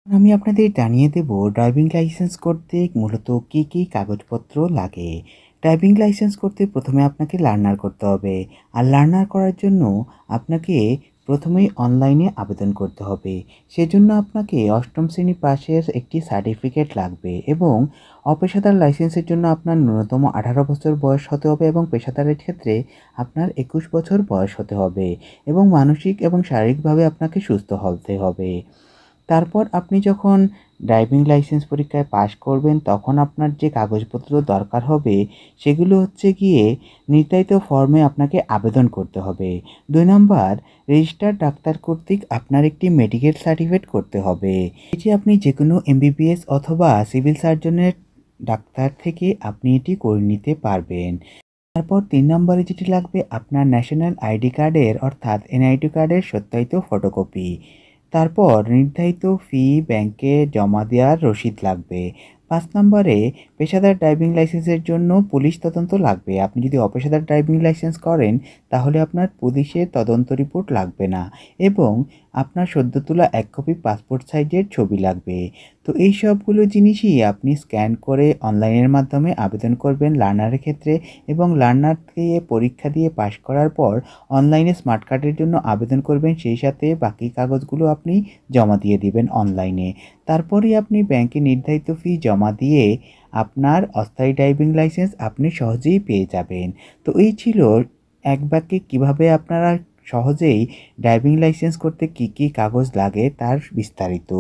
আমি আপনাদের জানিয়ে দেব ড্রাইভিং লাইসেন্স করতে মূলত কী কী কাগজপত্র লাগে। ড্রাইভিং লাইসেন্স করতে প্রথমে আপনাকে লার্নার করতে হবে। আর লার্নার করার জন্য আপনাকে প্রথমেই অনলাইনে আবেদন করতে হবে। সেজন্য আপনাকে অষ্টম শ্রেণী পাশের একটি সার্টিফিকেট লাগবে এবং অপেশাদার লাইসেন্সের জন্য আপনার ন্যূনতম 18 বছর বয়স হতে হবে এবং পেশাদারের ক্ষেত্রে আপনার 21 বছর বয়স হতে হবে এবং মানসিক এবং শারীরিকভাবে আপনাকে সুস্থ হতে হবে। তারপর আপনি যখন ড্রাইভিং লাইসেন্স পরীক্ষায় পাশ করবেন তখন আপনার যে কাগজপত্র দরকার হবে সেগুলো হচ্ছে গিয়ে নির্ধারিত ফর্মে আপনাকে আবেদন করতে হবে। 2 নাম্বার, রেজিস্টার্ড ডাক্তার কর্তৃক আপনার একটি মেডিকেল সার্টিফিকেট করতে হবে। এটি আপনি যেকোনো এমবিবিএস অথবা সিভিল সার্জনের ডাক্তার থেকে আপনি এটি করে নিতে পারবেন। তারপর 3 নম্বরে যেটি লাগবে আপনার ন্যাশনাল আইডি কার্ডের অর্থাৎ এনআইডি কার্ডের সত্যায়িত ফটোকপি। তারপর নির্ধারিত ফি ব্যাংকে জমা দেওয়ার রসিদ লাগবে। 5 নম্বরে পেশাদার ড্রাইভিং লাইসেন্সের জন্য পুলিশ তদন্ত লাগবে। আপনি যদি অপেশাদার ড্রাইভিং লাইসেন্স করেন তাহলে আপনার পুলিশের তদন্ত রিপোর্ট লাগবে না এবং আপনার সদ্য তোলা 1 কপি পাসপোর্ট সাইজের ছবি লাগবে। তো এই সবগুলো জিনিসই আপনি স্ক্যান করে অনলাইনের মাধ্যমে আবেদন করবেন লার্নারের ক্ষেত্রে এবং লার্নার দিয়ে পরীক্ষা দিয়ে পাশ করার পর অনলাইনে স্মার্ট কার্ডের জন্য আবেদন করবেন, সেই সাথে বাকি কাগজগুলো আপনি জমা দিয়ে দিবেন অনলাইনে। তারপরেই আপনি ব্যাংকে নির্ধারিত ফি জমা দিয়ে আপনার অস্থায়ী ড্রাইভিং লাইসেন্স আপনি সহজেই পেয়ে যাবেন। তো এই ছিল এক বাক্যে কীভাবে আপনারা সহজেই ড্রাইভিং লাইসেন্স করতে কী কী কাগজ লাগে তার বিস্তারিত।